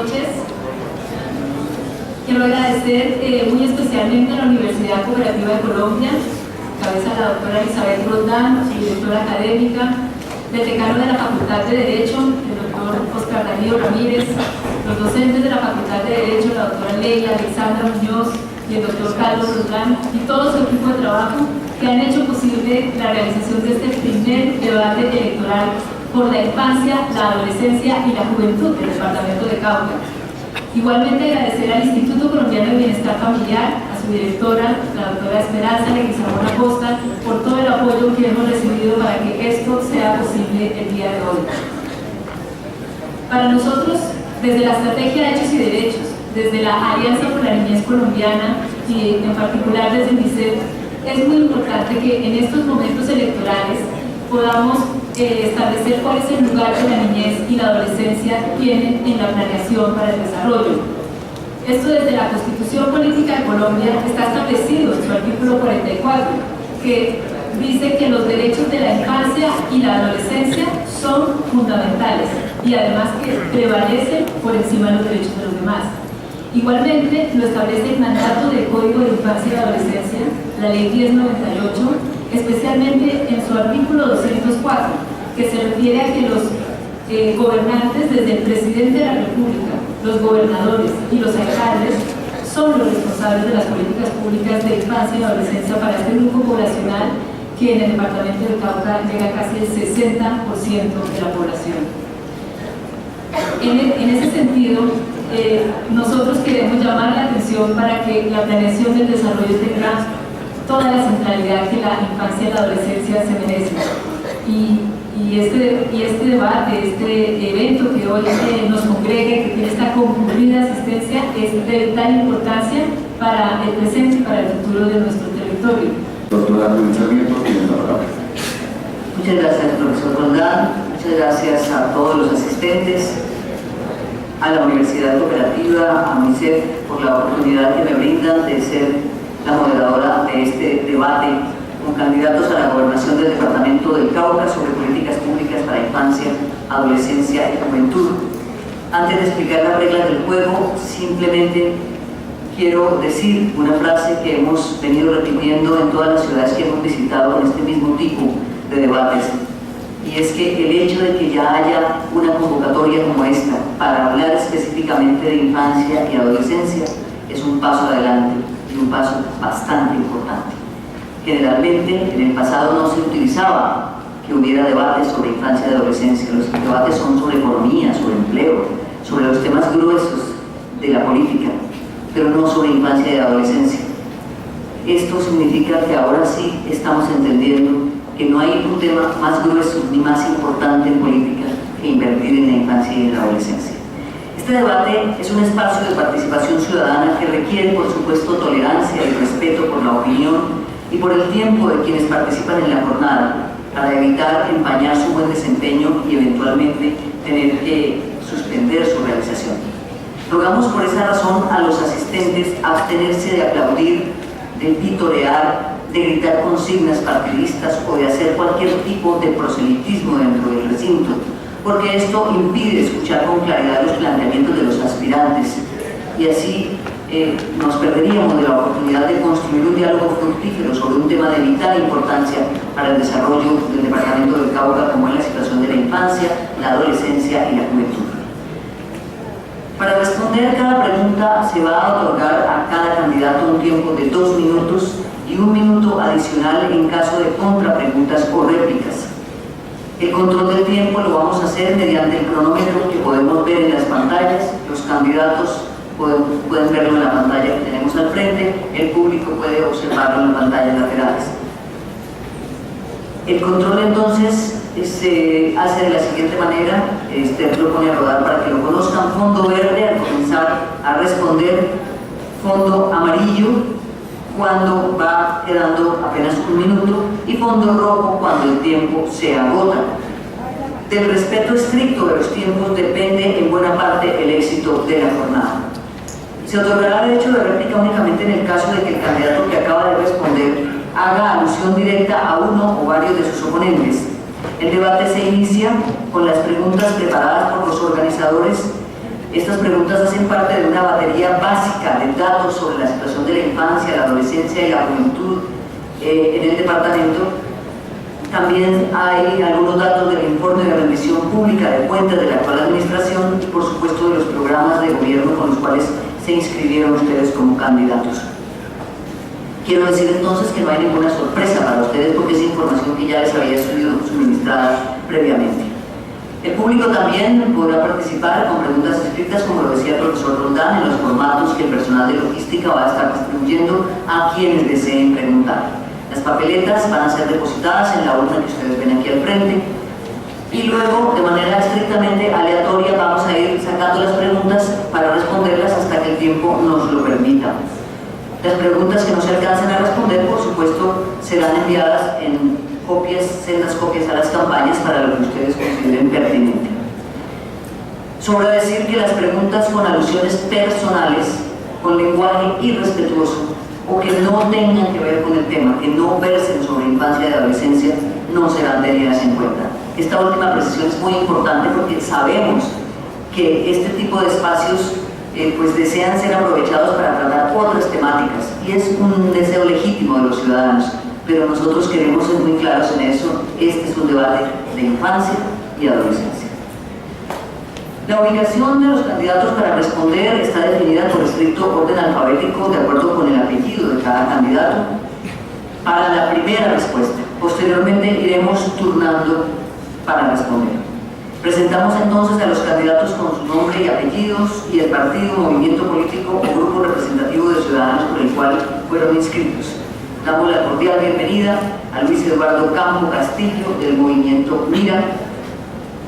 noches. Quiero agradecer muy especialmente a la Universidad Cooperativa de Colombia, cabeza la doctora Elizabeth Roldán, su directora académica, del decano de la Facultad de Derecho, el doctor Oscar Darío Ramírez, los docentes de la Facultad de Derecho, la doctora Leila Alexandra Muñoz y el doctor Carlos Roldán, y todo su equipo de trabajo que han hecho posible la realización de este primer debate electoral por la infancia, la adolescencia y la juventud del departamento de Cauca. Igualmente agradecer al Instituto Colombiano de Bienestar Familiar, a su directora, la doctora Esperanza Leguizamón Acosta, por todo el apoyo que hemos recibido para que esto sea posible el día de hoy. Para nosotros, desde la Estrategia Hechos y Derechos, desde la Alianza por la Niñez Colombiana y en particular desde UNICEF, es muy importante que en estos momentos electorales podamos establecer cuál es el lugar que la niñez y la adolescencia tienen en la planeación para el desarrollo. Esto desde la Constitución Política de Colombia está establecido en su artículo 44, que dice que los derechos de la infancia y la adolescencia son fundamentales y además que prevalecen por encima de los derechos de los demás. Igualmente lo establece el mandato del Código de Infancia y Adolescencia, la Ley 1098, especialmente en su artículo 204, que se refiere a que los gobernantes, desde el presidente de la República, los gobernadores y los alcaldes, son los responsables de las políticas públicas de infancia y adolescencia para este grupo poblacional que en el departamento de Cauca llega casi el 60% de la población. En ese sentido, nosotros queremos llamar la atención para que la planeación del desarrollo tenga toda la centralidad que la infancia y la adolescencia se merecen. Y este debate, este evento que hoy nos congrega y que tiene esta concurrida asistencia es de vital importancia para el presente y para el futuro de nuestro territorio. Doctora Luis Sarmiento, tiene la palabra. Muchas gracias, profesor Roldán. Muchas gracias a todos los asistentes, a la Universidad Cooperativa, a UNICEF, por la oportunidad que me brindan de ser la moderadora de este debate con candidatos a la gobernación del departamento del Cauca sobre políticas públicas para infancia, adolescencia y juventud. Antes de explicar las reglas del juego, simplemente quiero decir una frase que hemos venido repitiendo en todas las ciudades que hemos visitado en este mismo tipo de debates, y es que el hecho de que ya haya una convocatoria como esta para hablar específicamente de infancia y adolescencia es un paso adelante y un paso bastante importante. Generalmente en el pasado no se utilizaba que hubiera debates sobre infancia y adolescencia. Los debates son sobre economía, sobre empleo, sobre los temas gruesos de la política, pero no sobre infancia y adolescencia. Esto significa que ahora sí estamos entendiendo que no hay un tema más grueso ni más importante en política que invertir en la infancia y en la adolescencia. Este debate es un espacio de participación ciudadana que requiere, por supuesto, tolerancia y respeto por la opinión y por el tiempo de quienes participan en la jornada, para evitar empañar su buen desempeño y eventualmente tener que suspender su realización. Rogamos por esa razón a los asistentes a abstenerse de aplaudir, de vitorear, de gritar consignas partidistas o de hacer cualquier tipo de proselitismo dentro del recinto, porque esto impide escuchar con claridad los planteamientos de los aspirantes y así nos perderíamos de la oportunidad de construir un diálogo fructífero sobre un tema de vital importancia para el desarrollo del departamento del Cauca, como es la situación de la infancia, la adolescencia y la juventud. Para responder cada pregunta se va a otorgar a cada candidato un tiempo de 2 minutos y 1 minuto adicional en caso de contrapreguntas o réplicas. El control del tiempo lo vamos a hacer mediante el cronómetro que podemos ver en las pantallas. Los candidatos pueden verlo en la pantalla que tenemos al frente, el público puede observarlo en las pantallas laterales. El control entonces se hace de la siguiente manera, lo pone a rodar para que lo conozcan: fondo verde al comenzar a responder, fondo amarillo cuando va quedando apenas 1 minuto y fondo rojo cuando el tiempo se agota. Del respeto estricto de los tiempos depende en buena parte el éxito de la jornada. Se otorgará derecho de réplica únicamente en el caso de que el candidato que acaba de responder haga alusión directa a uno o varios de sus oponentes. El debate se inicia con las preguntas preparadas por los organizadores Estas preguntas hacen parte de una batería básica de datos sobre la situación de la infancia, la adolescencia y la juventud en el departamento. También hay algunos datos del informe de rendición pública de cuentas de la actual administración y por supuesto de los programas de gobierno con los cuales se inscribieron ustedes como candidatos. Quiero decir entonces que no hay ninguna sorpresa para ustedes porque es información que ya les había sido suministrada previamente. El público también podrá participar con preguntas escritas, como lo decía el profesor Roldán, en los formatos que el personal de logística va a estar distribuyendo a quienes deseen preguntar. Las papeletas van a ser depositadas en la urna que ustedes ven aquí al frente y luego, de manera estrictamente aleatoria, vamos a ir sacando las preguntas para responderlas hasta que el tiempo nos lo permita. Las preguntas que no se alcancen a responder, por supuesto, serán enviadas en sendas copias a las campañas para lo que ustedes consideren pertinente. Sobra decir que las preguntas con alusiones personales, con lenguaje irrespetuoso o que no tengan que ver con el tema, que no versen sobre infancia y adolescencia, no serán tenidas en cuenta. Esta última precisión es muy importante porque sabemos que este tipo de espacios pues desean ser aprovechados para tratar otras temáticas y es un deseo legítimo de los ciudadanos, pero nosotros queremos ser muy claros en eso. Este es un debate de infancia y adolescencia. La ubicación de los candidatos para responder está definida por estricto orden alfabético de acuerdo con el apellido de cada candidato para la primera respuesta. Posteriormente iremos turnando para responder. Presentamos entonces a los candidatos con su nombre y apellidos y el partido, movimiento político o grupo representativo de ciudadanos por el cual fueron inscritos. Damos la cordial bienvenida a Luis Eduardo Campo Castillo del movimiento MIRA,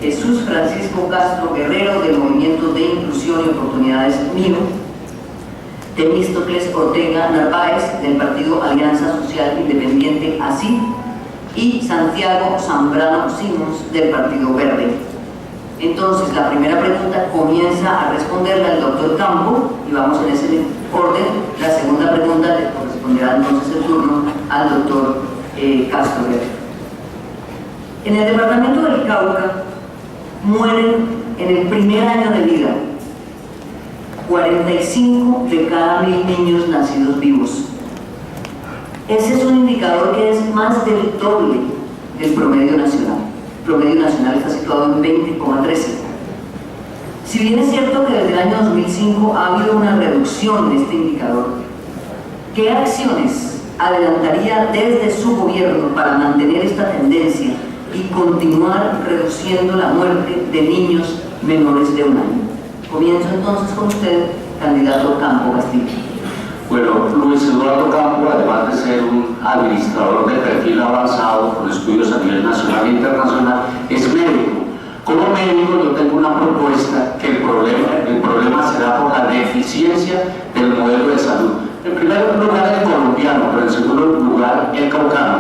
Jesús Francisco Castro Guerrero del movimiento de Inclusión y Oportunidades MINO, Temístocles Ortega Narváez del partido Alianza Social Independiente ASI y Santiago Zambrano Simons del partido Verde. Entonces, la primera pregunta comienza a responderla el doctor Campo y vamos en ese orden. La segunda pregunta le corresponderá entonces el turno al doctor Castro Guerrero. En el departamento del Cauca mueren en el primer año de vida 45 de cada 1000 niños nacidos vivos. Ese es un indicador que es más del doble del promedio nacional. El promedio nacional está situado en 20,13. Si bien es cierto que desde el año 2005 ha habido una reducción en este indicador, ¿qué acciones adelantaría desde su gobierno para mantener esta tendencia y continuar reduciendo la muerte de niños menores de un año? Comienzo entonces con usted, candidato Campo Castillo. Bueno, Luis Eduardo Campo, además de ser un administrador de perfil avanzado con estudios a nivel nacional e internacional, es médico. Como médico yo tengo una propuesta que el problema será por la deficiencia del modelo de salud. En primer lugar el colombiano, pero en segundo lugar el caucano.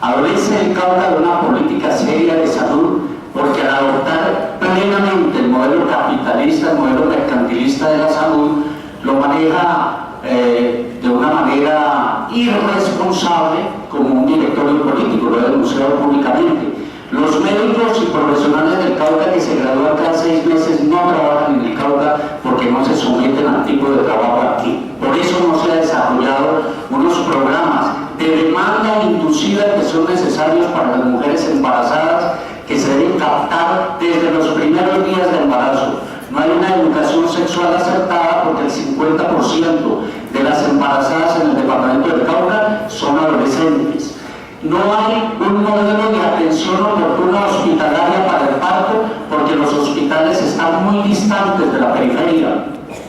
Adolece el Cauca de una política seria de salud porque al adoptar plenamente el modelo capitalista, el modelo mercantilista de la salud, lo maneja de una manera irresponsable como un directorio político, lo he denunciado públicamente. Los médicos y profesionales del Cauca que se gradúan cada 6 meses no trabajan en el Cauca porque no se someten al tipo de trabajo aquí. Por eso no se han desarrollado unos programas de demanda inducida que son necesarios para las mujeres embarazadas que se deben captar desde los primeros días del embarazo. No hay una educación sexual acertada porque el 50% de las embarazadas en el departamento del Cauca son adolescentes. No hay un modelo de atención oportuna hospitalaria para el parto porque los hospitales están muy distantes de la periferia.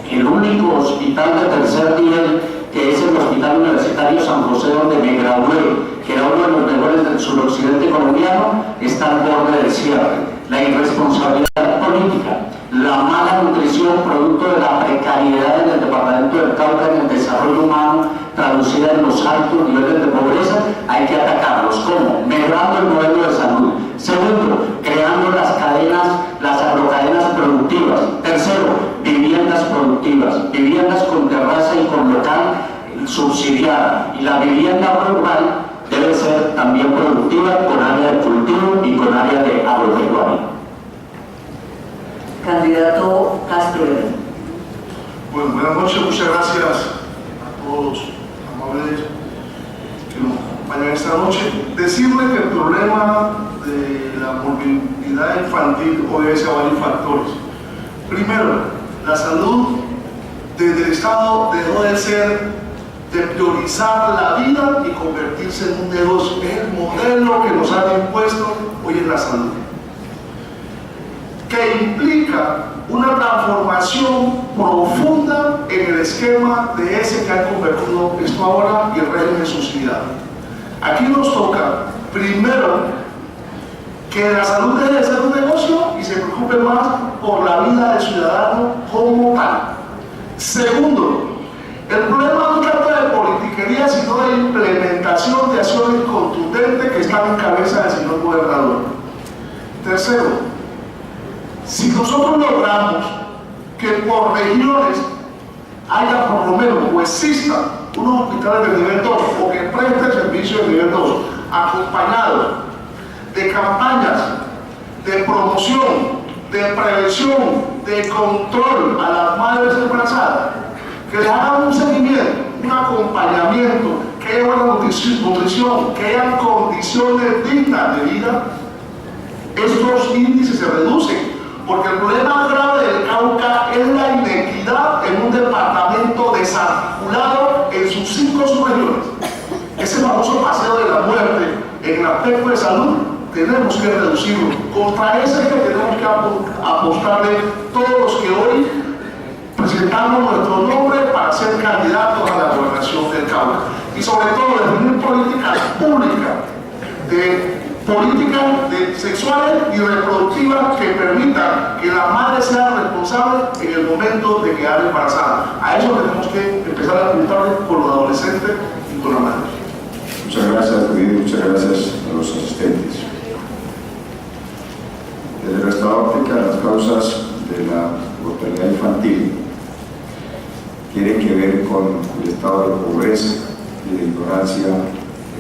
El único hospital de tercer nivel, que es el Hospital Universitario San José, donde me gradué, que era uno de los mejores del suroccidente colombiano, está al borde del cierre. La irresponsabilidad política, la mala nutrición producto de la precariedad en el departamento del Cauca en el desarrollo humano, traducida en los altos niveles de pobreza, hay que atacarlos. ¿Cómo? Mejorando el modelo de salud. Segundo, creando las agrocadenas productivas. Tercero, viviendas productivas, viviendas con terraza y con local subsidiada. Y la vivienda rural debe ser también productiva, con área de cultivo y con área de agropecuaria. Candidato Castro Guerrero. Bueno, buenas noches, muchas gracias a todos los amables que nos acompañan esta noche. Decirle que el problema de la morbilidad infantil obedece a varios factores. Primero, la salud desde el Estado dejó de ser, de priorizar la vida y convertirse en un negocio. Es el modelo que nos han impuesto hoy en la salud, que implica una transformación profunda en el esquema de ese que ha convertido esto ahora y el régimen subsidiado. Aquí nos toca, primero, que la salud deje de ser un negocio y se preocupe más por la vida del ciudadano como tal. Segundo, el problema no trata de politiquería, sino de implementación de acciones contundentes que están en cabeza del señor gobernador. Tercero, si nosotros logramos que por regiones haya por lo menos o existan unos hospitales de nivel 2 o que presten servicios de nivel 2, acompañados de campañas de promoción, de prevención, de control a las madres embarazadas, que les hagan un seguimiento, un acompañamiento, que haya buena nutrición, que haya condiciones dignas de vida, estos índices se reducen. Porque el problema grave del Cauca es la inequidad en un departamento desarticulado en sus 5 subregiones. Ese famoso paseo de la muerte en el aspecto de salud tenemos que reducirlo. Contra ese que tenemos que apostarle todos los que hoy presentamos nuestro nombre para ser candidatos a la gobernación del Cauca. Y sobre todo definir políticas públicas sexuales y reproductivas que permitan que la madre sea responsable en el momento de quedar embarazada. A eso tenemos que empezar a apuntarle con los adolescentes y con la madre. Muchas gracias, David, y muchas gracias a los asistentes. Desde nuestra óptica, las causas de la mortalidad infantil tienen que ver con el estado de pobreza y de ignorancia,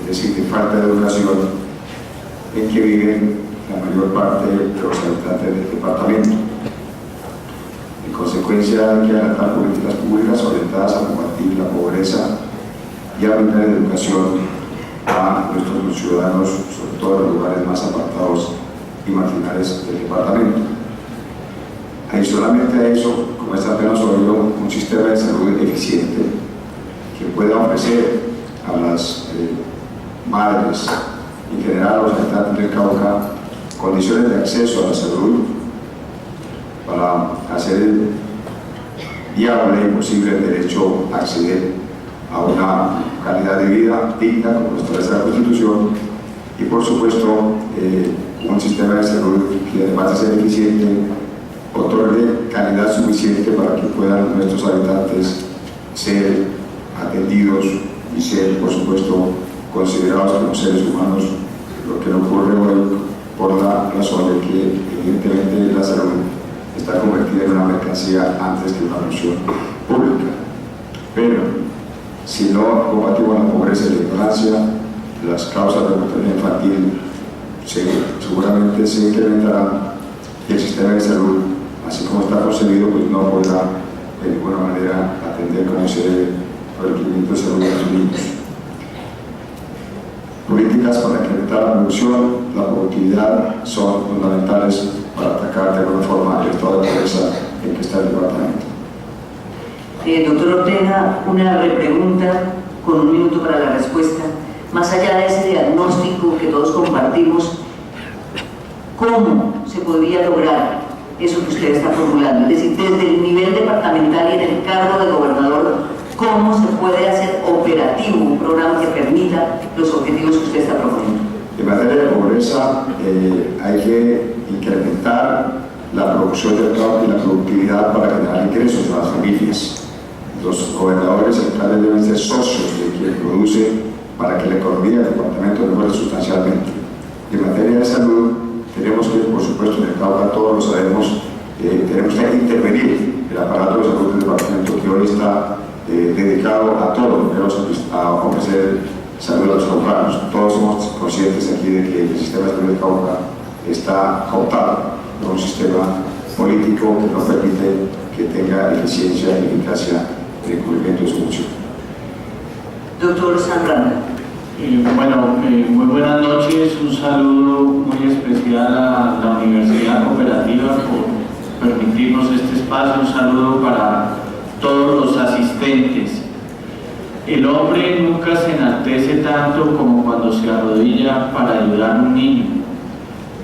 es decir, de falta de educación en que viven la mayor parte de los habitantes del departamento. En consecuencia, hay que adaptar políticas públicas orientadas a combatir la pobreza y a brindar educación a nuestros ciudadanos, sobre todo en los lugares más apartados y marginales del departamento. Adicionalmente a eso, como está apenas oído, un sistema de salud eficiente que pueda ofrecer a las madres, en general a los habitantes del Cauca, condiciones de acceso a la salud para hacer viable y posible el derecho a acceder a una calidad de vida digna, como establece la Constitución, y por supuesto un sistema de salud que además de ser eficiente, otorgue calidad suficiente para que puedan nuestros habitantes ser atendidos y ser, por supuesto, considerados como seres humanos, lo que no ocurre hoy por la razón de que evidentemente la salud está convertida en una mercancía antes que una función pública. Pero si no combatimos la pobreza y la ignorancia, las causas de mortalidad infantil seguramente se incrementarán y el sistema de salud, así como está concebido, pues no podrá de ninguna manera atender como se debe el requerimiento de salud de los niños. Políticas para incrementar la producción, la productividad son fundamentales para atacar de alguna forma el estado de pobreza en que está el departamento. Doctor Ortega, una repregunta con 1 minuto para la respuesta. Más allá de ese diagnóstico que todos compartimos, ¿cómo se podría lograr eso que usted está formulando? Es decir, desde el nivel departamental y en el cargo de gobernador, ¿cómo se puede hacer operativo un programa que permita los objetivos que usted está proponiendo? En materia de pobreza, hay que incrementar la producción del trabajo y la productividad para generar ingresos a las familias. Los gobernadores centrales deben ser socios de quien produce para que la economía del departamento mejore sustancialmente. En materia de salud, tenemos que, por supuesto, en el Cauca, todos lo sabemos, tenemos que intervenir el aparato de salud del departamento que hoy está dedicado a todo, a ofrecer salud a los caucanos. Todos somos conscientes aquí de que el sistema de salud del Cauca está cooptado por un sistema político que no permite que tenga eficiencia y eficacia en el cumplimiento de su función. Doctor Zambrano. Muy buenas noches, un saludo muy especial a la Universidad Cooperativa por permitirnos este espacio, un saludo para todos los asistentes. El hombre nunca se enaltece tanto como cuando se arrodilla para ayudar a un niño.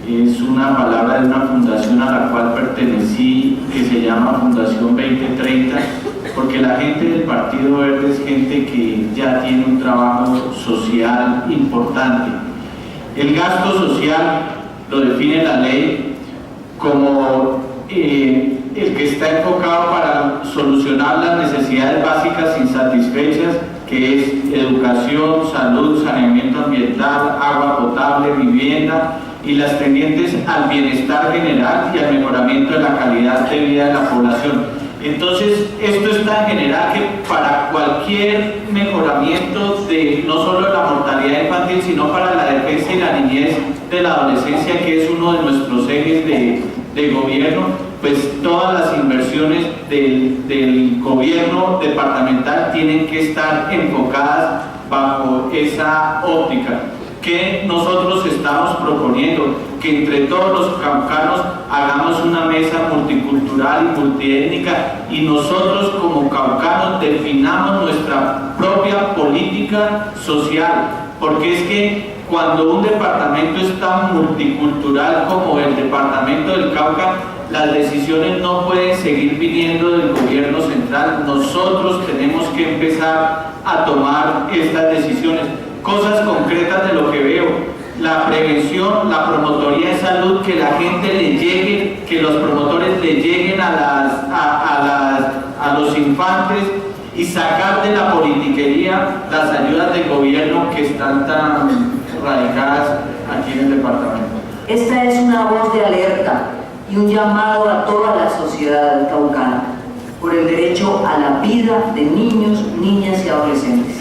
Es una palabra de una fundación a la cual pertenecí que se llama Fundación 2030, porque la gente del Partido Verde es gente que ya tiene un trabajo social importante. El gasto social lo define la ley como el que está enfocado para solucionar las necesidades básicas insatisfechas, que es educación, salud, saneamiento ambiental, agua potable, vivienda, y las tendientes al bienestar general y al mejoramiento de la calidad de vida de la población. Entonces, esto es tan general que para cualquier mejoramiento de no solo la mortalidad infantil, sino para la defensa y la niñez de la adolescencia, que es uno de nuestros ejes de gobierno, pues todas las inversiones del gobierno departamental tienen que estar enfocadas bajo esa óptica. Que nosotros estamos proponiendo que entre todos los caucanos hagamos una mesa multicultural y multiétnica, y nosotros como caucanos definamos nuestra propia política social, porque es que cuando un departamento es tan multicultural como el departamento del Cauca, las decisiones no pueden seguir viniendo del gobierno central. Nosotros tenemos que empezar a tomar estas decisiones. Cosas concretas de lo que veo: la prevención, la promotoría de salud, que la gente le llegue, que los promotores le lleguen a los infantes, y sacar de la politiquería las ayudas del gobierno que están tan radicadas aquí en el departamento. Esta es una voz de alerta y un llamado a toda la sociedad caucana por el derecho a la vida de niños, niñas y adolescentes.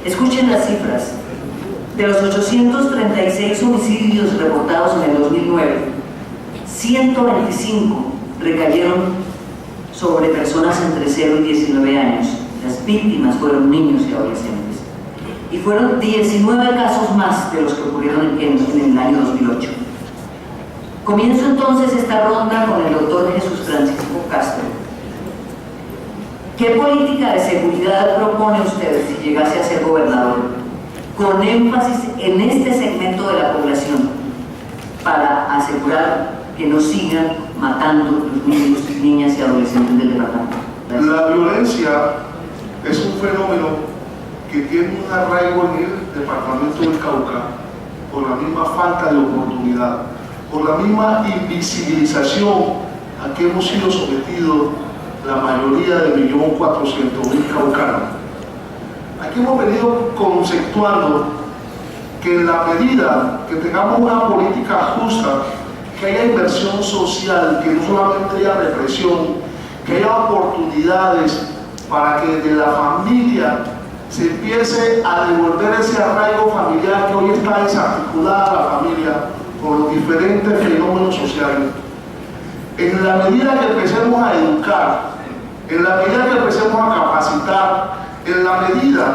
Escuchen las cifras. De los 836 homicidios reportados en el 2009, 125 recayeron sobre personas entre 0 y 19 años. Las víctimas fueron niños y adolescentes. Y fueron 19 casos más de los que ocurrieron en el año 2008. Comienzo entonces esta ronda con el doctor Jesús Francisco Castro. ¿Qué política de seguridad propone usted si llegase a ser gobernador, con énfasis en este segmento de la población, para asegurar que no sigan matando los niños, niñas y adolescentes del departamento? La violencia es un fenómeno que tiene un arraigo en el departamento del Cauca por la misma falta de oportunidad, por la misma invisibilización a que hemos sido sometidos la mayoría de 1.400.000 caucanos. Aquí hemos venido conceptuando que en la medida que tengamos una política justa, que haya inversión social, que no solamente haya represión, que haya oportunidades para que desde la familia se empiece a devolver ese arraigo familiar que hoy está desarticulada la familia por los diferentes fenómenos sociales. En la medida que empecemos a educar, en la medida que empecemos a capacitar, en la medida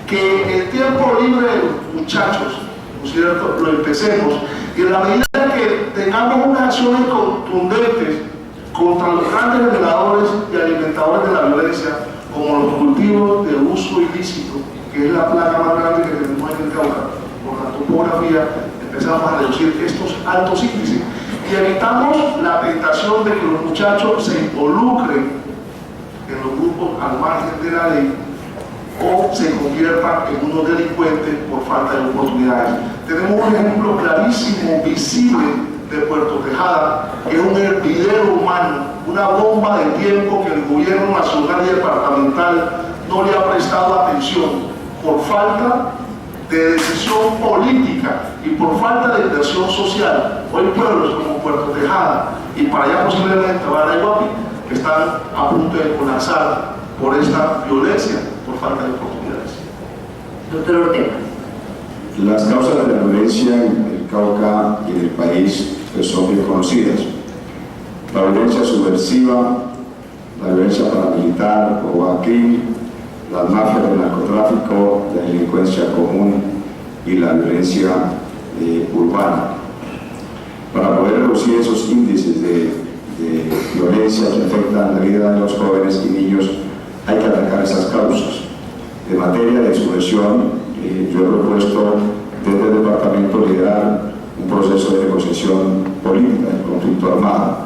que el tiempo libre de los muchachos, ¿no es cierto?, lo empecemos, y en la medida que tengamos unas acciones contundentes contra los grandes generadores y alimentadores de la violencia, como los cultivos de uso ilícito, que es la plaga más grande que tenemos aquí en el Cauca, por la topografía, empezamos a reducir estos altos índices y evitamos la tentación de que los muchachos se involucren en los grupos al margen de la ley o se conviertan en unos delincuentes por falta de oportunidades. Tenemos un ejemplo clarísimo, visible, de Puerto Tejada, que es un hervidero humano, una bomba de tiempo que el gobierno nacional y departamental no le ha prestado atención por falta de decisión política y por falta de inversión social. Hoy pueblos como Puerto Tejada y para allá posiblemente Baraiguapi están a punto de colapsar por esta violencia, por falta de oportunidades. Doctor Ortega. Las causas de la violencia en el Cauca y en el país pues, son bien conocidas. la violencia subversiva, la violencia paramilitar o banquil, las mafias del narcotráfico, la delincuencia común y la violencia urbana. Para poder reducir esos índices de violencia que afectan la vida de los jóvenes y niños, hay que atacar esas causas. En materia de subversión, yo he propuesto desde el departamento liderar un proceso de negociación política del conflicto armado.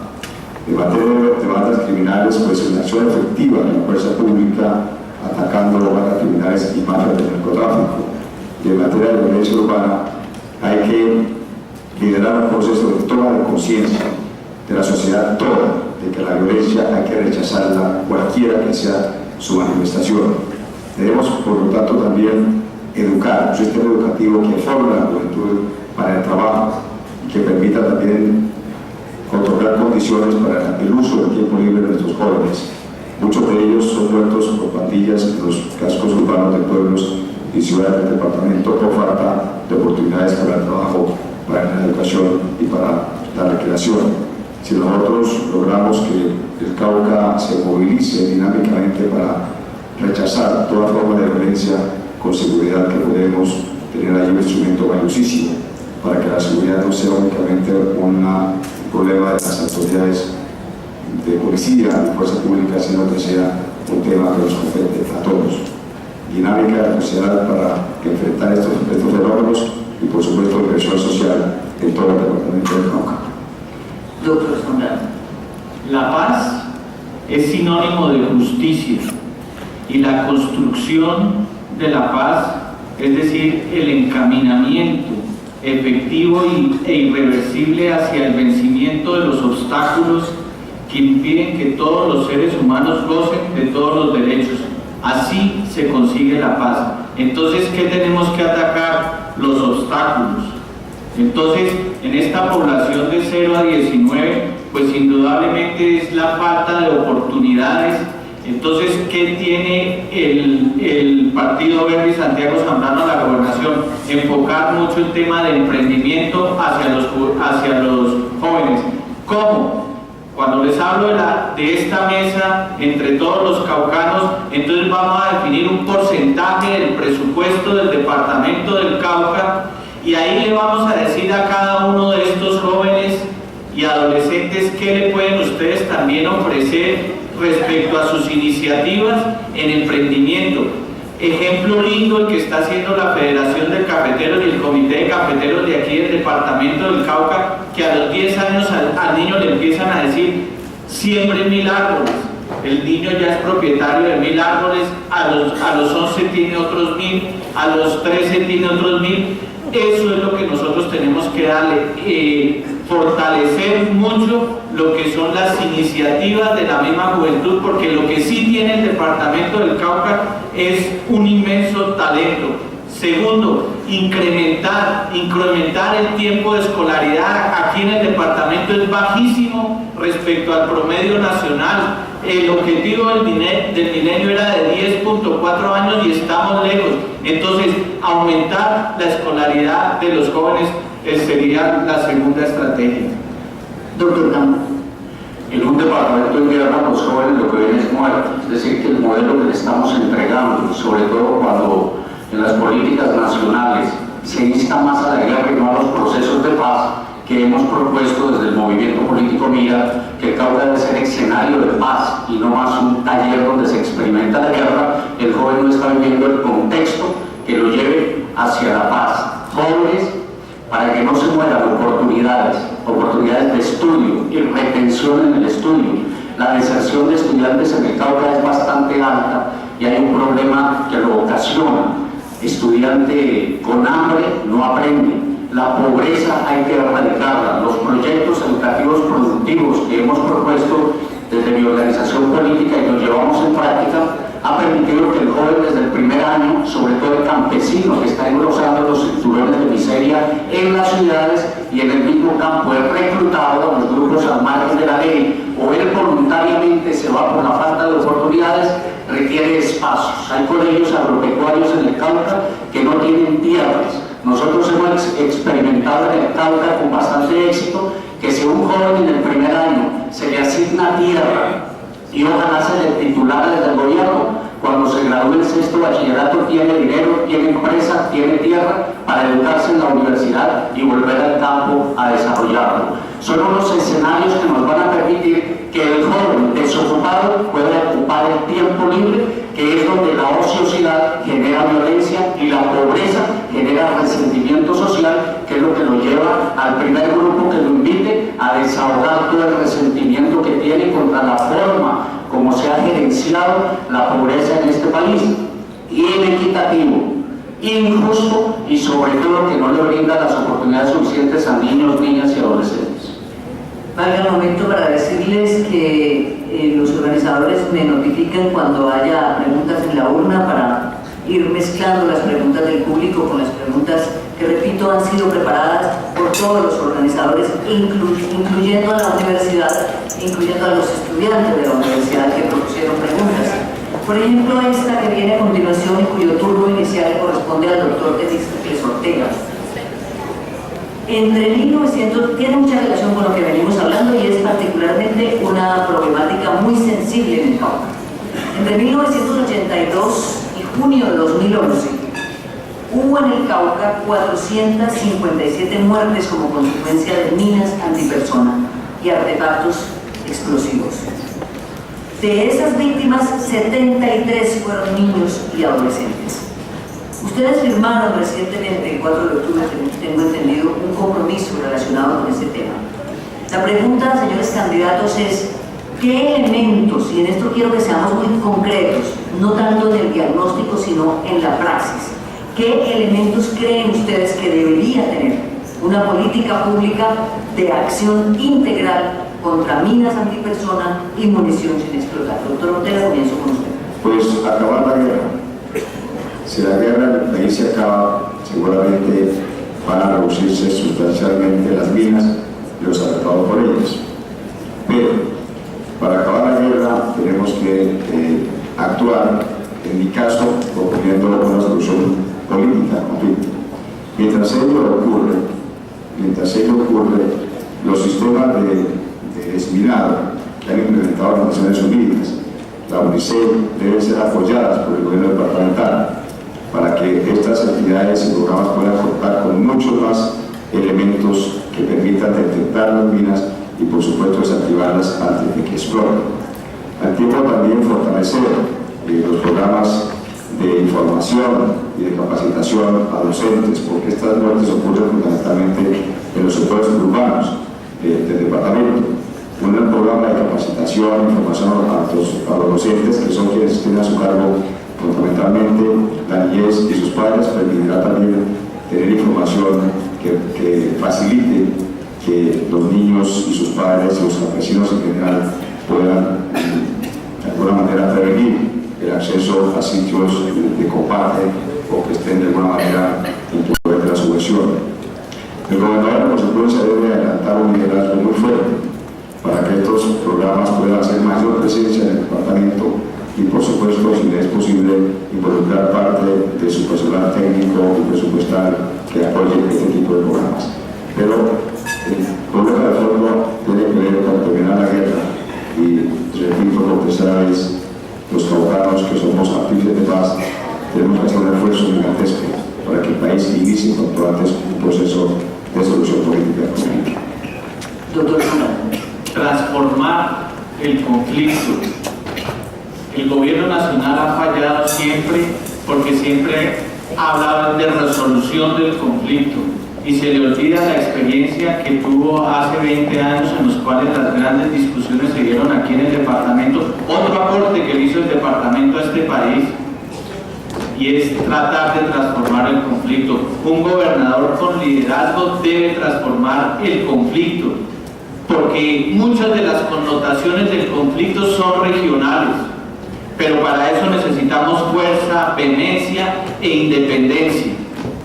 En materia de bandas criminales, pues una acción efectiva de la fuerza pública atacando las bandas criminales y mafias del narcotráfico. Y en materia de violencia urbana, hay que liderar un proceso de toma de conciencia de la sociedad toda, de que la violencia hay que rechazarla, cualquiera que sea su manifestación. Debemos, por lo tanto, también educar, un sistema educativo que forme a la juventud para el trabajo y que permita también otorgar condiciones para el uso del tiempo libre de nuestros jóvenes. Muchos de ellos son muertos por pandillas en los cascos urbanos de pueblos y ciudades del departamento por falta de oportunidades para el trabajo, para la educación y para la recreación. Si nosotros logramos que el Cauca se movilice dinámicamente para rechazar toda forma de violencia, con seguridad que podemos tener ahí un instrumento valiosísimo para que la seguridad no sea únicamente un problema de las autoridades de policía, de fuerza pública, sino que sea un tema que nos compete a todos. Dinámica de la sociedad para enfrentar estos fenómenos y, por supuesto, inversión social en todo el departamento del Cauca. Doctor Zambrano. La paz es sinónimo de justicia y la construcción de la paz, es decir, el encaminamiento efectivo e irreversible hacia el vencimiento de los obstáculos que impiden que todos los seres humanos gocen de todos los derechos. Así se consigue la paz. Entonces, ¿qué tenemos que atacar? Los obstáculos. Entonces, en esta población de 0 a 19, pues indudablemente es la falta de oportunidades. Entonces, ¿qué tiene el Partido Verde y Santiago Zambrano a la gobernación? Enfocar mucho el tema de emprendimiento hacia los jóvenes. ¿Cómo? Cuando les hablo de esta mesa entre todos los caucanos, entonces vamos a definir un porcentaje del presupuesto del departamento del Cauca y ahí le vamos a decir a cada uno de estos jóvenes y adolescentes qué le pueden ustedes también ofrecer respecto a sus iniciativas en emprendimiento. Ejemplo lindo el que está haciendo la Federación de Cafeteros y el Comité de Cafeteros de aquí del departamento del Cauca, que a los 10 años al niño le empiezan a decir: siembren 1000 árboles. El niño ya es propietario de 1000 árboles, a los 11 tiene otros 1000, a los 13 tiene otros 1000. Eso es lo que nosotros tenemos que darle, fortalecer mucho lo que son las iniciativas de la misma juventud, porque lo que sí tiene el departamento del Cauca es un inmenso talento. Segundo, incrementar el tiempo de escolaridad. Aquí en el departamento es bajísimo respecto al promedio nacional. El objetivo del milenio era de 10.4 años y estamos lejos. Entonces, aumentar la escolaridad de los jóvenes sería la segunda estrategia. Doctor Campos. En un departamento de guerra los jóvenes lo que ven es muerte, es decir, que el modelo que le estamos entregando, sobre todo cuando en las políticas nacionales se insta más a la guerra y no a los procesos de paz que hemos propuesto desde el movimiento político MIRA, que el Cauca debe ser escenario de paz y no más un taller donde se experimenta la guerra. El joven no está viviendo el contexto que lo lleve hacia la paz. Jóvenes, para que no se mueran, oportunidades de estudio y retención en el estudio. La deserción de estudiantes en el Cauca es bastante alta y hay un problema que lo ocasiona. Estudiante con hambre no aprende. La pobreza hay que erradicarla. Los proyectos educativos productivos que hemos propuesto desde mi organización política y los llevamos en práctica ha permitido que el joven desde el primer año, sobre todo el campesino que está engrosando los cinturones de miseria en las ciudades y en el mismo campo, es reclutado a los grupos al margen de la ley o él voluntariamente se va por la falta de oportunidades, requiere espacios. Hay colegios agropecuarios en el Cauca que no tienen tierras. Nosotros hemos experimentado en el Cauca con bastante éxito que si un joven en el primer año se le asigna tierra y ojalá se le titulara desde el gobierno. Cuando se gradúe el sexto bachillerato tiene dinero, tiene empresa, tiene tierra para educarse en la universidad y volver al campo a desarrollarlo. Son unos escenarios que nos van a permitir que el joven desocupado pueda ocupar el tiempo libre, que es donde la ociosidad genera violencia y la pobreza genera resentimiento social, que es lo que lo lleva al primer grupo que lo invite a desahogar todo el resentimiento que tiene contra la forma como se ha gerenciado la pobreza en este país, inequitativo, injusto y sobre todo que no le brinda las oportunidades suficientes a niños, niñas y adolescentes. Valga el momento para decirles que los organizadores me notifican cuando haya preguntas en la urna para ir mezclando las preguntas del público con las preguntas que, repito, han sido preparadas por todos los organizadores, incluyendo a la universidad, incluyendo a los estudiantes de la universidad que propusieron preguntas. Por ejemplo, esta que viene a continuación y cuyo turno inicial corresponde al doctor Temístocles Ortega. Tiene mucha relación con lo que venimos hablando y es particularmente una problemática muy sensible en el Cauca. Entre 1982 y junio de 2011 hubo en el Cauca 457 muertes como consecuencia de minas antipersona y artefactos explosivos. De esas víctimas, 73 fueron niños y adolescentes. Ustedes firmaron recientemente, el 4 de octubre, tengo entendido, un compromiso relacionado con este tema. La pregunta, señores candidatos, es ¿qué elementos, y en esto quiero que seamos muy concretos, no tanto en el diagnóstico, sino en la praxis, qué elementos creen ustedes que debería tener una política pública de acción integral contra minas antipersona y munición sin explotar? Doctor Ortega, comienzo con usted. Pues acabar la guerra. Si la guerra en el país se acaba, seguramente van a reducirse sustancialmente las minas y los afectados por ellas. Pero para acabar la guerra tenemos que actuar, en mi caso, proponiendo una solución política al conflicto. Mientras ello ocurre, los sistemas de desminado que han implementado las Naciones Unidas, la UNICEF, deben ser apoyadas por el gobierno departamental para que estas entidades y programas puedan contar con muchos más elementos que permitan detectar las minas y, por supuesto, desactivarlas antes de que exploten. Al tiempo también fortalecer los programas de información y de capacitación a docentes, porque estas muertes ocurren fundamentalmente en los sectores urbanos del departamento. Un programa de capacitación e información a los docentes, que son quienes tienen a su cargo fundamentalmente la niñez y sus padres, permitirá también tener información que facilite que los niños y sus padres y los campesinos en general puedan de alguna manera prevenir el acceso a sitios de combate o que estén de alguna manera en poder de la subversión. El gobernador en consecuencia debe adelantar un liderazgo muy fuerte para que estos programas puedan hacer mayor presencia en el departamento y, por supuesto, si es posible, involucrar parte de su personal técnico y presupuestal que apoye este tipo de programas. Pero el problema de fondo tiene que ver con terminar la guerra y, repito por tercera vez, los caucanos que somos artífices de paz tenemos que hacer un esfuerzo gigantesco para que el país inicie cuanto antes un proceso de solución política económica. Doctor Sandra. Transformar el conflicto. El gobierno nacional ha fallado siempre porque siempre ha hablado de resolución del conflicto y se le olvida la experiencia que tuvo hace 20 años en los cuales las grandes discusiones se dieron aquí en el departamento. Otro aporte que le hizo el departamento a este país y es tratar de transformar el conflicto. Un gobernador con liderazgo debe transformar el conflicto, porque muchas de las connotaciones del conflicto son regionales, pero para eso necesitamos fuerza, vehemencia e independencia.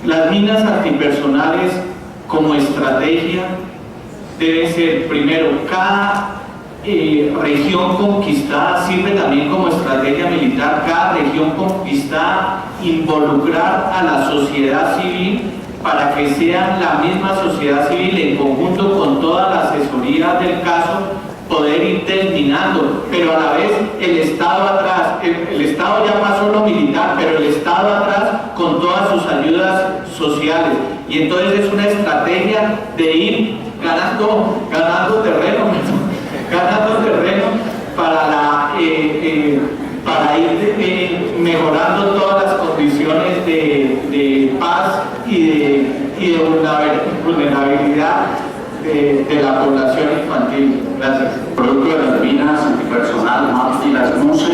Las minas antipersonales como estrategia deben ser, primero, cada región conquistada sirve también como estrategia militar, cada región conquistada involucrar a la sociedad civil para que sea la misma sociedad civil en conjunto con toda la asesoría del caso poder ir terminando, pero a la vez el Estado atrás, el Estado ya pasó lo militar, pero el Estado atrás con todas sus ayudas sociales. Y entonces es una estrategia de ir ganando terreno para ir mejorando todas las condiciones de paz y de vulnerabilidad de la población infantil. Gracias. Producto de las minas antipersonal, MAPS y las MUSE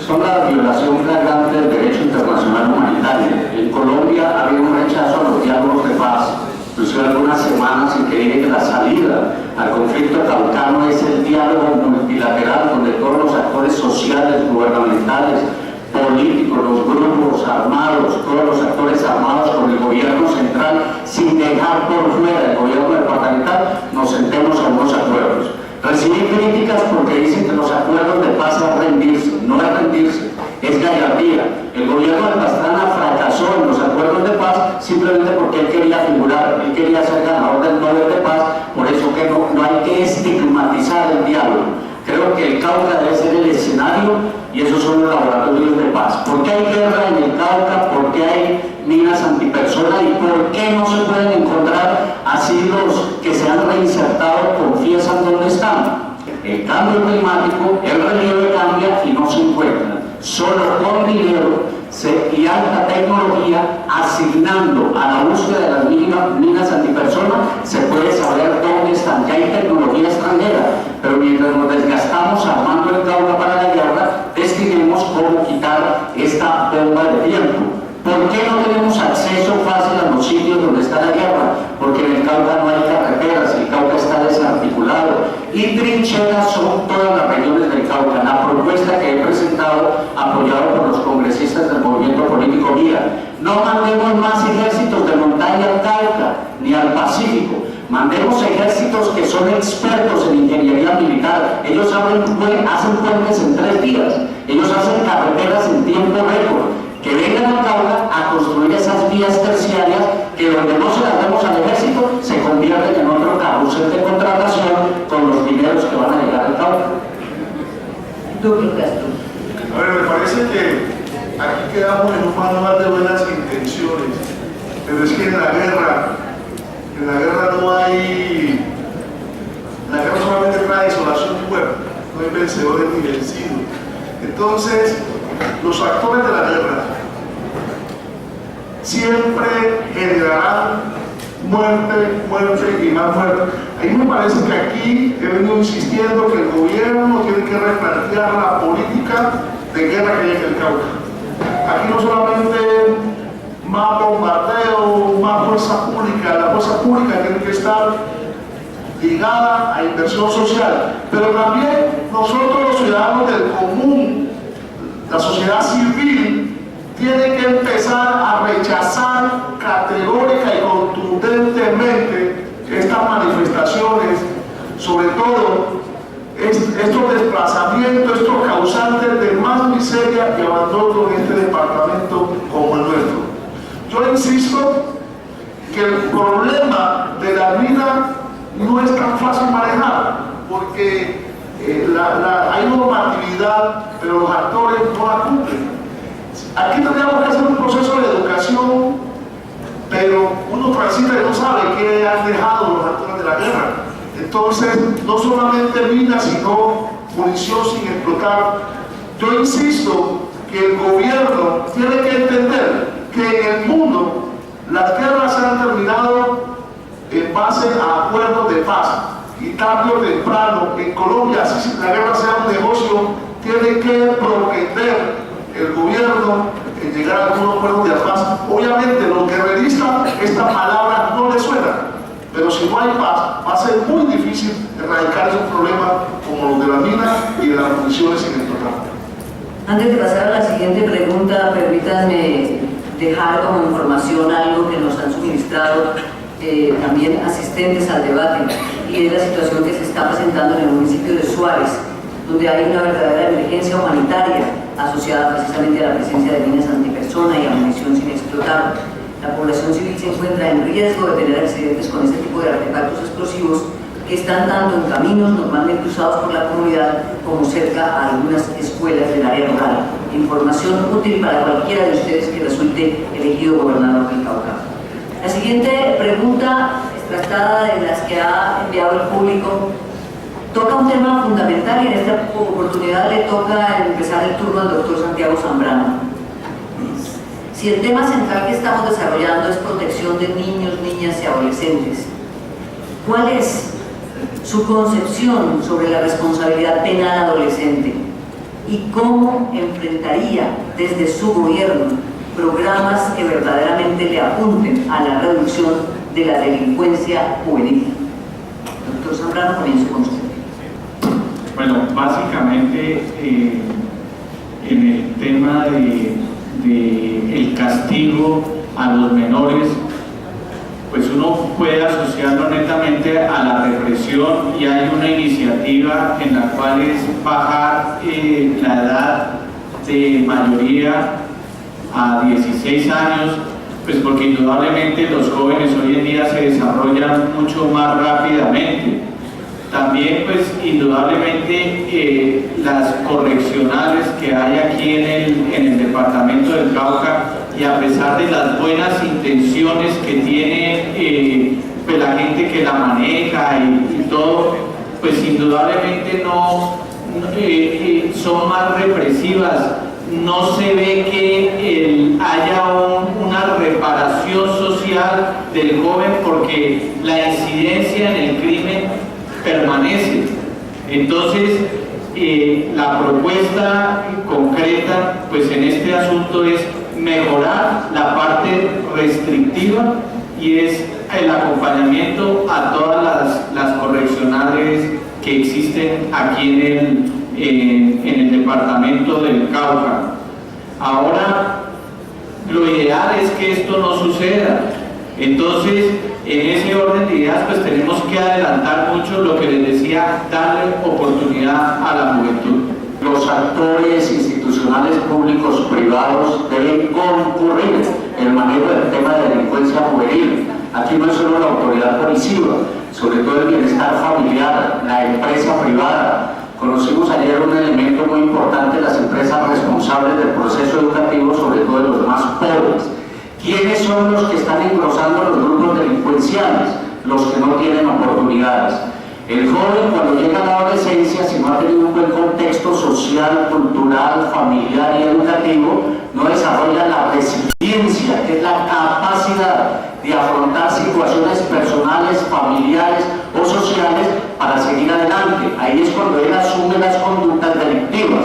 son la violación flagrante del derecho internacional humanitario. En Colombia ha habido un rechazo a los diálogos de paz, incluso algunas semanas en que dice que la salida al conflicto caucano es el diálogo multilateral donde todos los actores sociales, gubernamentales, políticos, los grupos armados, todos los actores armados con el gobierno central, sin dejar por fuera el gobierno departamental, nos sentemos a unos acuerdos. Recibí críticas porque dicen que los acuerdos de paz es rendirse. No es rendirse, es gallardía. El gobierno de Pastrana fracasó en los acuerdos de paz simplemente porque él quería figurar, él quería ser ganador del Nobel de Paz, por eso que no hay que estigmatizar el diálogo. Creo que el Cauca debe ser el escenario y esos son los laboratorios de paz. ¿Por qué hay guerra en el Cauca? ¿Por qué hay minas antipersona? ¿Y por qué no se pueden encontrar asilos que se han reinsertado, confiesan dónde están? El cambio climático, el relieve cambia y no se encuentran. Solo con dinero y alta tecnología, asignando a la búsqueda de las minas antipersona, se puede saber dónde están. Ya hay tecnología extranjera, pero mientras nos desgastamos armando el Cauca para la guerra, destinemos cómo quitar esta bomba de tiempo. ¿Por qué no tenemos acceso fácil a los sitios donde está la guerra? Porque en el Cauca no hay carreteras, el Cauca está desarticulado y trincheras son todas las regiones del Cauca. La propuesta que he presentado, apoyado por los congresistas del movimiento político MIRA, no mandemos más ejércitos de montaña al Cauca ni al Pacífico. Mandemos ejércitos que son expertos en ingeniería militar. Ellos hacen puentes en 3 días, ellos hacen carreteras en tiempo récord. Que vengan al Cauca a construir esas vías terciarias que donde no se las demos al ejército se convierten en otro carrusel de contratación con los dineros que van a llegar al Cauca. A ver, me parece que aquí quedamos en un manual de buenas intenciones, pero es que en la guerra no hay, la guerra solamente trae desolación y muerte, no hay vencedores ni vencidos. Entonces, los actores de la guerra siempre generarán muerte y más muerte. A mí me parece que aquí he venido insistiendo que el gobierno tiene que replantear la política de guerra que hay en el Cauca. Aquí no solamente más bombardeo, más fuerza pública, la fuerza pública tiene que estar ligada a inversión social, pero también nosotros los ciudadanos del común, la sociedad civil, tiene que empezar a rechazar categórica y contundentemente estas manifestaciones, sobre todo estos desplazamientos, estos causantes de más miseria y abandono en este departamento como el nuestro. Yo insisto que el problema de la mina no es tan fácil manejar, porque hay normatividad, pero los actores no la cumplen. Aquí tendríamos que hacer un proceso de educación, pero uno transita y no sabe qué han dejado los actores de la guerra. Entonces, no solamente minas, sino munición sin explotar. Yo insisto que el gobierno tiene que entender que en el mundo las guerras se han terminado en base a acuerdos de paz. Y tarde o temprano, en Colombia, si la guerra sea un negocio, tiene que prometer el gobierno en llegar a algunos acuerdos de paz. Obviamente, los guerreristas, esta palabra no les suena, pero si no hay paz, va a ser muy difícil erradicar esos problemas como los de la mina y de las municiones sin explotar. Antes de pasar a la siguiente pregunta, permítanme dejar como información algo que nos han suministrado también asistentes al debate, y es la situación que se está presentando en el municipio de Suárez, donde hay una verdadera emergencia humanitaria asociada precisamente a la presencia de minas antipersona y a munición sin explotar. La población civil se encuentra en riesgo de tener accidentes con este tipo de artefactos explosivos que están tanto en caminos normalmente usados por la comunidad como cerca a algunas escuelas del área rural. Información útil para cualquiera de ustedes que resulte elegido gobernador del Cauca. La siguiente pregunta, extractada de las que ha enviado el público, toca un tema fundamental y en esta oportunidad le toca empezar el turno al doctor Santiago Zambrano. Si el tema central que estamos desarrollando es protección de niños, niñas y adolescentes, ¿cuál es su concepción sobre la responsabilidad penal adolescente y cómo enfrentaría desde su gobierno programas que verdaderamente le apunten a la reducción de la delincuencia juvenil? Doctor Zambrano, comienzo con usted. Bueno, básicamente en el tema de el castigo a los menores, pues uno puede asociarlo netamente a la represión, y hay una iniciativa en la cual es bajar la edad de mayoría a 16 años, pues porque indudablemente los jóvenes hoy en día se desarrollan mucho más rápidamente. También pues indudablemente las correccionales que hay aquí en el departamento del Cauca, y a pesar de las buenas intenciones que tiene pues la gente que la maneja y todo, pues indudablemente son más represivas. No se ve que haya una reparación social del joven, porque la incidencia en el crimen permanece. Entonces, la propuesta concreta pues en este asunto es mejorar la parte restrictiva, y es el acompañamiento a todas las correccionales que existen aquí en el departamento del Cauca. Ahora, lo ideal es que esto no suceda. Entonces, en ese orden de ideas, pues tenemos que adelantar mucho lo que les decía, darle oportunidad a la juventud. Los actores institucionales públicos, privados, deben concurrir en el manejo del tema de delincuencia juvenil. Aquí no es solo la autoridad policiva, sobre todo el bienestar familiar, la empresa privada. Conocimos ayer un elemento muy importante, las empresas responsables del proceso educativo, sobre todo de los más pobres. ¿Quiénes son los que están engrosando los grupos delincuenciales? Los que no tienen oportunidades. El joven, cuando llega a la adolescencia, si no ha tenido un buen contexto social, cultural, familiar y educativo, no desarrolla la resiliencia, que es la capacidad de afrontar situaciones personales, familiares o sociales para seguir adelante. Ahí es cuando él asume las conductas delictivas.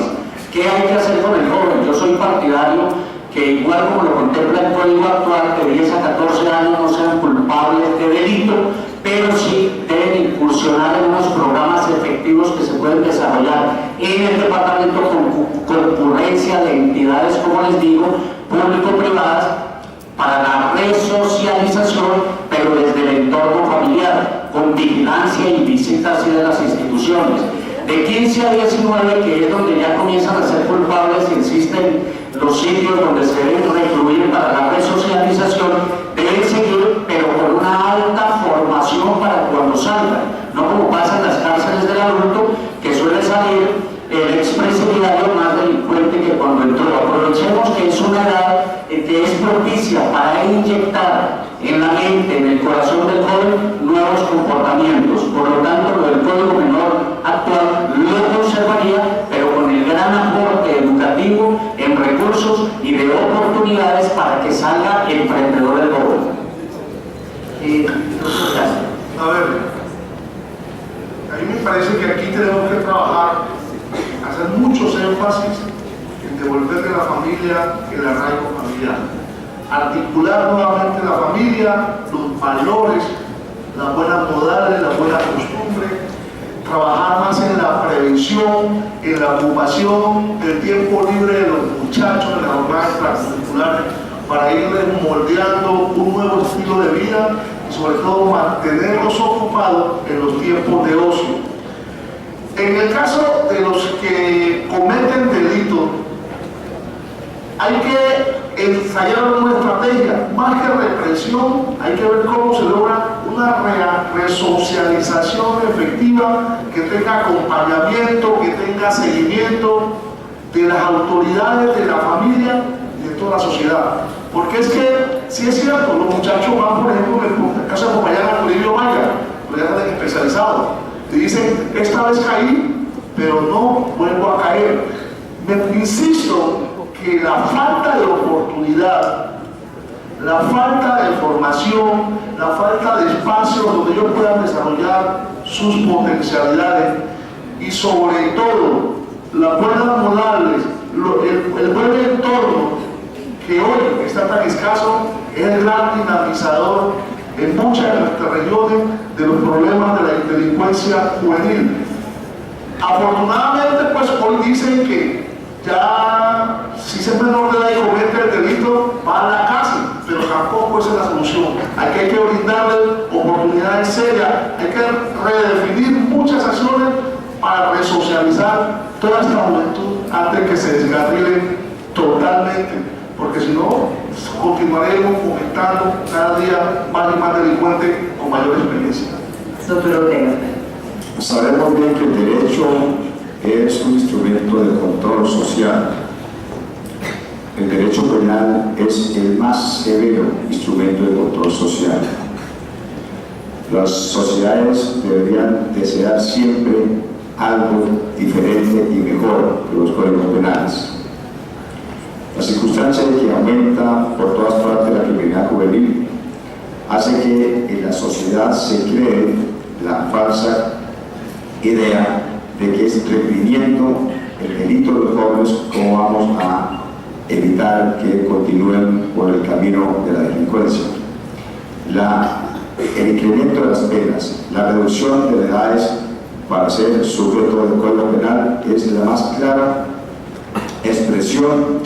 ¿Qué hay que hacer con el joven? Yo soy partidario que, igual como lo contempla el código actual, de 10 a 14 años no sean culpables de delito, pero sí deben incursionar en unos programas efectivos que se pueden desarrollar en el departamento con concurrencia de entidades, como les digo, público-privadas, para la resocialización, pero desde el entorno familiar, con vigilancia y visitas de las instituciones. De 15 a 19, que es donde ya comienzan a ser culpables, existen los sitios donde se deben recluir para la resocialización, deben seguir, pero con una alta formación para cuando salgan, no como pasa en las cárceles del adulto, que suele salir el expresidiario más delincuente que cuando entró. Aprovechemos que es una edad que es propicia para inyectar en la mente, en el corazón del joven, nuevos comportamientos. Por lo tanto, lo del Código Menor actual lo conservaría, pero con el gran aporte educativo en recursos y de oportunidades para que salga emprendedor el joven. A ver, a mí me parece que aquí tenemos que trabajar, hacer muchos énfasis en devolverle a la familia el arraigo familiar, articular nuevamente la familia, los valores, las buenas modales, la buena costumbre, trabajar más en la prevención, en la ocupación del tiempo libre de los muchachos en las jornadas extracurriculares, para irles moldeando un nuevo estilo de vida y sobre todo mantenerlos ocupados en los tiempos de ocio. En el caso de los que cometen delitos, hay que ensayar una estrategia, más que represión, hay que ver cómo se logra una una resocialización efectiva que tenga acompañamiento, que tenga seguimiento de las autoridades, de la familia y de toda la sociedad. Porque es que, si es cierto, los muchachos van, por ejemplo, en el caso de acompañar al Toribio Maya, lo llaman especializado, te dicen, esta vez caí, pero no vuelvo a caer. Me insisto que la falta de oportunidad, la falta de formación, la falta de espacio donde ellos puedan desarrollar sus potencialidades y sobre todo las buenas modales, el buen entorno que hoy está tan escaso, es el gran dinamizador en muchas de nuestras regiones de los problemas de la delincuencia juvenil. Afortunadamente, pues hoy dicen que ya si se es menor de edad y comete el delito, va a la cárcel, pero tampoco esa es la solución. Aquí hay que brindarle oportunidades serias, hay que redefinir muchas acciones para resocializar toda esta juventud antes que se descarrile totalmente, porque si no, continuaremos fomentando cada día más y más delincuentes con mayor experiencia. Doctor Ortega. Sabemos bien que el derecho es un instrumento de control social. El derecho penal es el más severo instrumento de control social. Las sociedades deberían desear siempre algo diferente y mejor que los códigos penales. La circunstancia de que aumenta por todas partes la criminalidad juvenil hace que en la sociedad se cree la falsa idea de que es reprimiendo el delito de los jóvenes como vamos a evitar que continúen por el camino de la delincuencia. El incremento de las penas, la reducción de las edades para ser sujeto del Código Penal es la más clara expresión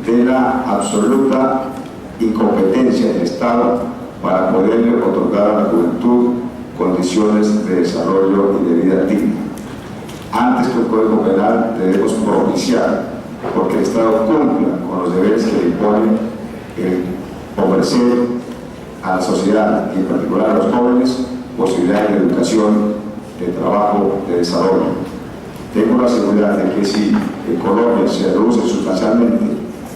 de la absoluta incompetencia del Estado para poderle otorgar a la juventud condiciones de desarrollo y de vida digna. Antes que el Código Penal debemos propiciar, porque el Estado cumpla con los deberes que le impone el ofrecer a la sociedad y en particular a los jóvenes posibilidades de educación, de trabajo, de desarrollo. Tengo la seguridad de que si en Colombia se reduce sustancialmente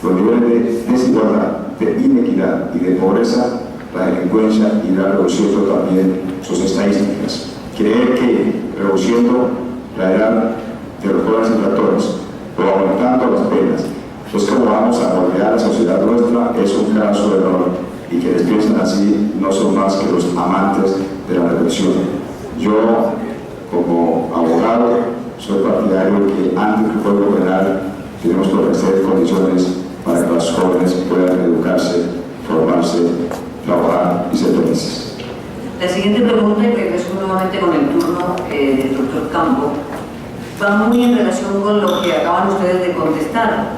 los niveles de desigualdad, de inequidad y de pobreza, la delincuencia irá reduciendo también sus estadísticas. Creer que reduciendo la edad de los jóvenes infractores o aumentando las penas es como vamos a moldear la sociedad nuestra, es un caso de error, y quienes piensan así no son más que los amantes de la represión. Yo, como abogado, soy partidario de que antes del Código Penal tenemos que ofrecer condiciones para que los jóvenes puedan educarse, formarse, trabajar y ser felices. La siguiente pregunta, y regreso nuevamente con el turno del doctor Campo, va muy en relación con lo que acaban ustedes de contestar.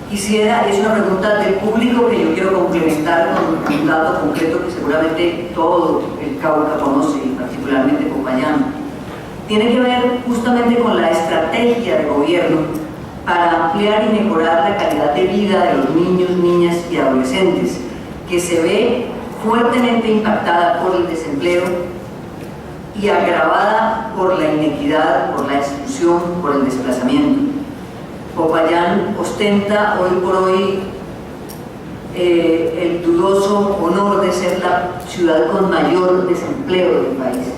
Quisiera, es una pregunta del público que yo quiero complementar con un dato concreto que seguramente todo el Cauca conoce, y particularmente Popayán. Tiene que ver justamente con la estrategia de gobierno para ampliar y mejorar la calidad de vida de los niños, niñas y adolescentes, que se ve fuertemente impactada por el desempleo y agravada por la inequidad, por la exclusión, por el desplazamiento. Popayán ostenta hoy por hoy el dudoso honor de ser la ciudad con mayor desempleo del país,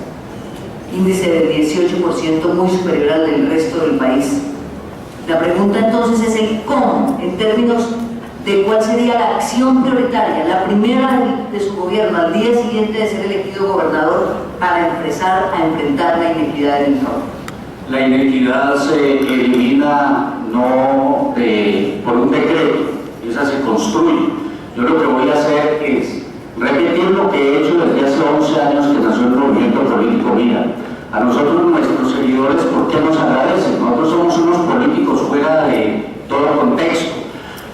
índice del 18% muy superior al del resto del país. La pregunta entonces es el cómo, en términos de cuál sería la acción prioritaria, la primera de su gobierno al día siguiente de ser elegido gobernador para empezar a enfrentar la inequidad del entorno. La inequidad se elimina no por un decreto, esa se construye. Yo lo que voy a hacer es repetir lo que he hecho desde hace 11 años que nació el movimiento político Mira. A nosotros, nuestros seguidores, ¿por qué nos agradecen? Nosotros somos unos políticos fuera de todo contexto.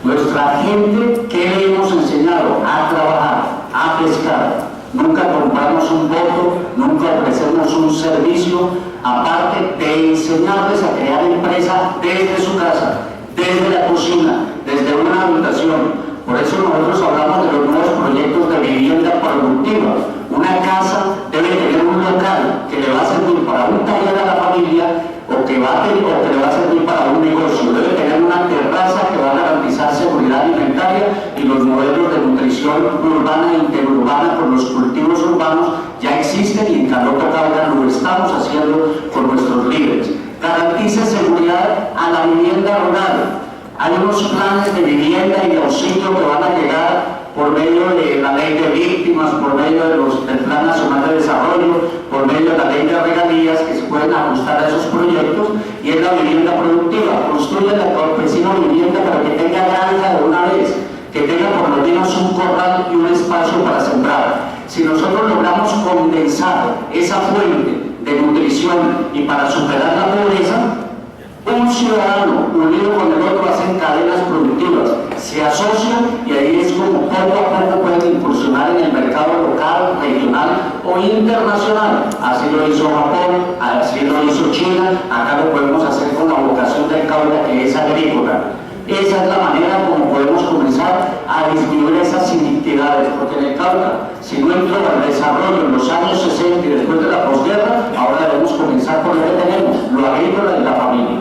Nuestra gente, ¿qué le hemos enseñado? A trabajar, a pescar. Nunca compramos un voto, nunca ofrecemos un servicio, aparte de enseñarles a crear empresa desde su casa, desde la cocina, desde una habitación. Por eso nosotros hablamos de los nuevos proyectos de vivienda productiva. Una casa debe tener un local que le va a servir para un taller a la familia o que le va a servir para un negocio. Debe tener una terraza que va a garantizar seguridad alimentaria, y los modelos de nutrición urbana e interurbana con los cultivos urbanos ya existen, y en Carlotto Cauca lo estamos haciendo con nuestros líderes. Garantice seguridad a la vivienda rural. Hay unos planes de vivienda y de auxilio que van a llegar por medio de la ley de víctimas, por medio del Plan Nacional de Desarrollo, por medio de la ley de regalías, que se pueden ajustar a esos proyectos, y es la vivienda productiva. Construye la campesino vivienda para que tenga granja de una vez, que tenga por lo menos un corral y un espacio para sembrar. Si nosotros logramos condensar esa fuente de nutrición y para superar la pobreza, un ciudadano unido con el otro hacen cadenas productivas, se asocian, y ahí es como poco a poco pueden incursionar en el mercado local, regional o internacional. Así lo hizo Japón, así lo hizo China, acá lo podemos hacer con la vocación del Cauca, que es agrícola. Esa es la manera como podemos comenzar a disminuir esas iniquidades, porque en el Cauca, si no entró al desarrollo en los años 60 y después de la posguerra, ahora debemos comenzar por lo que tenemos, lo agrícola y la familia.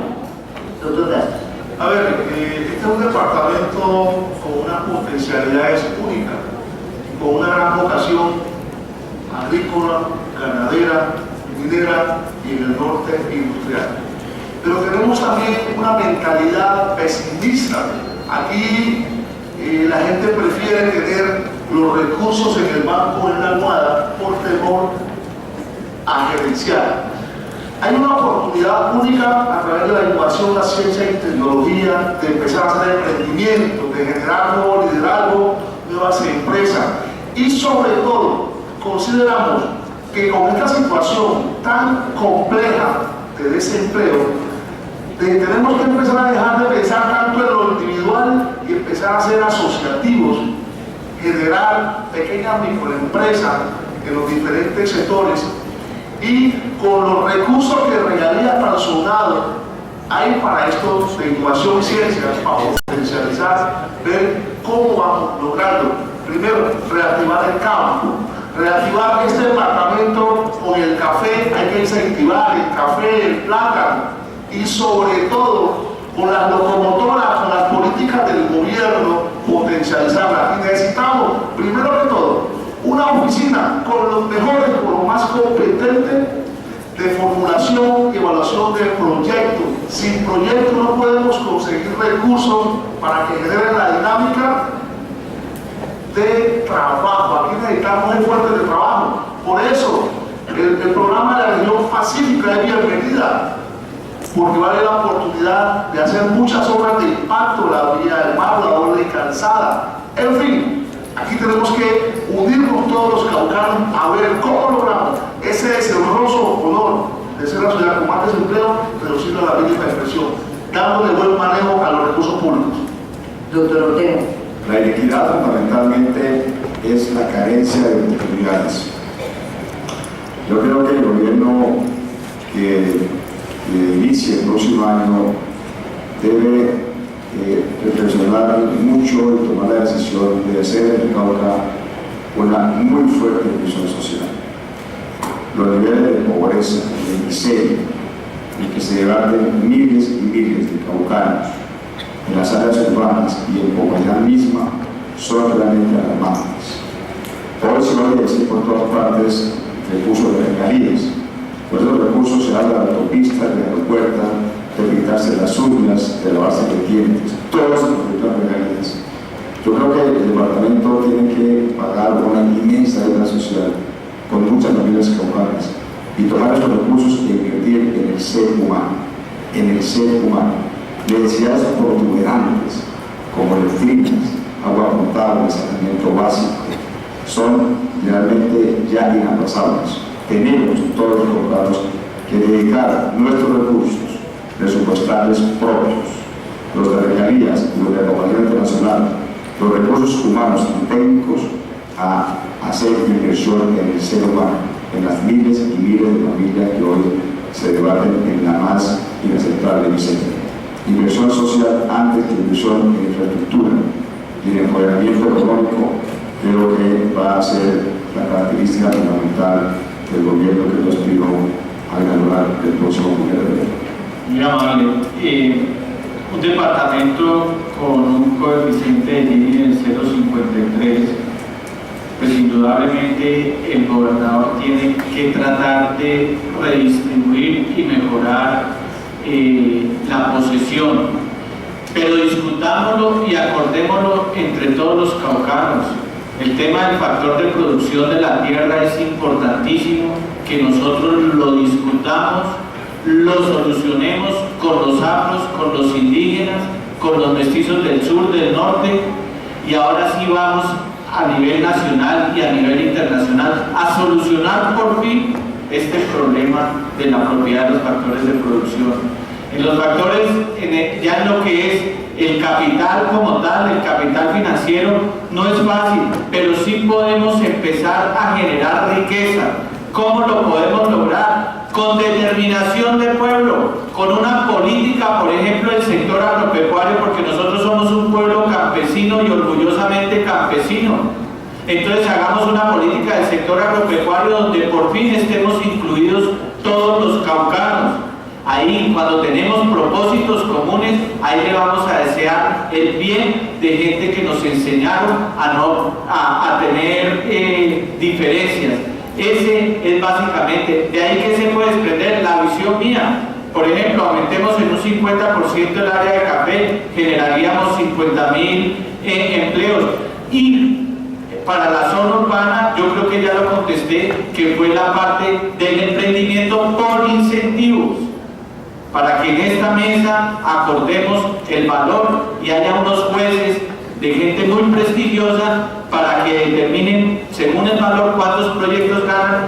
Doctor Castro. A ver, este es un departamento con unas potencialidades únicas, con una gran vocación agrícola, ganadera, minera y en el norte industrial. Pero tenemos también una mentalidad pesimista. Aquí la gente prefiere tener los recursos en el banco, en la almohada, por temor a gerenciar. Hay una oportunidad única a través de la innovación, la ciencia y tecnología, de empezar a hacer emprendimiento, de generar nuevo liderazgo, nuevas empresas. Y sobre todo, consideramos que con esta situación tan compleja de desempleo, tenemos que empezar a dejar de pensar tanto en lo individual y empezar a ser asociativos, generar pequeñas microempresas en los diferentes sectores, y con los recursos que regalía personal hay para esto de innovación y ciencia, para potencializar, ver cómo vamos logrando. Primero, reactivar el campo, reactivar este departamento con el café. Hay que incentivar el café, el plátano, y sobre todo con las locomotoras, con las políticas del gobierno, potencializarlas. Y necesitamos, primero que todo, una oficina con los mejores, con los más competentes de formulación y evaluación de proyectos. Sin proyectos no podemos conseguir recursos para que generen la dinámica de trabajo. Aquí necesitamos fuentes de trabajo. Por eso, el programa de la región pacífica es bienvenida, porque vale la oportunidad de hacer muchas obras de impacto, la vía del mar, la doble calzada, en fin. Aquí tenemos que unirnos todos los caucanos a ver cómo logramos ese deshonroso honor de ser la ciudad con más desempleo, reduciendo la mínima expresión, dándole buen manejo a los recursos públicos. Doctor Otero. La inequidad fundamentalmente es la carencia de oportunidades. Yo creo que el gobierno que inicie el próximo año debe reflexionar mucho y tomar la decisión de hacer en Cauca una muy fuerte inclusión social. Los niveles de pobreza, de miseria, en que se debaten miles y miles de caucanos en las áreas urbanas y en Popayán misma son realmente alarmantes. Hoy se oye decir por todas partes recursos de regalías. Por esos recursos se habla de autopistas, de aeropuertos, de pintarse las uñas, de lavarse los dientes, todos los proyectos regalías. Yo creo que el departamento tiene que pagar una inmensa deuda social con muchas familias caucanas y tomar esos recursos e invertir en el ser humano, en el ser humano. Necesidades protuberantes como electricidad, agua potable, saneamiento básico, son realmente ya inaplazables. Tenemos todos los caucanos que dedicar nuestros recursos presupuestales propios, los de regalías y los de acompañamiento nacional, los recursos humanos y técnicos, a hacer inversión en el ser humano, en las miles y miles de familias que hoy se debaten en la más inaceptable miseria. Inversión social antes que inversión en infraestructura y en empoderamiento económico, creo que va a ser la característica fundamental del gobierno que yo aspiro a ganar el próximo gobierno. Muy amable. Un departamento con un coeficiente de Gini de 0,53, pues indudablemente el gobernador tiene que tratar de redistribuir y mejorar la posesión, pero discutámoslo y acordémoslo entre todos los caucanos. El tema del factor de producción de la tierra es importantísimo, que nosotros lo discutamos, lo solucionemos con los afros, con los indígenas, con los mestizos del sur, del norte, y ahora sí vamos a nivel nacional y a nivel internacional a solucionar por fin este problema de la propiedad de los factores de producción. En los factores, ya en lo que es el capital como tal, el capital financiero, no es fácil, pero sí podemos empezar a generar riqueza. ¿Cómo lo podemos lograr? Con determinación de pueblo, con una política, por ejemplo, del sector agropecuario, porque nosotros somos un pueblo campesino y orgullosamente campesino. Entonces hagamos una política del sector agropecuario donde por fin estemos incluidos todos los caucanos. Ahí, cuando tenemos propósitos comunes, ahí le vamos a desear el bien de gente que nos enseñaron a tener diferencias. Ese es básicamente, de ahí que se puede desprender la visión mía. Por ejemplo, aumentemos en un 50% el área de café, generaríamos 50.000 empleos. Y para la zona urbana, yo creo que ya lo contesté, que fue la parte del emprendimiento por incentivos, para que en esta mesa acordemos el valor y haya unos jueces de gente muy prestigiosa para que determinen según el valor cuántos proyectos ganan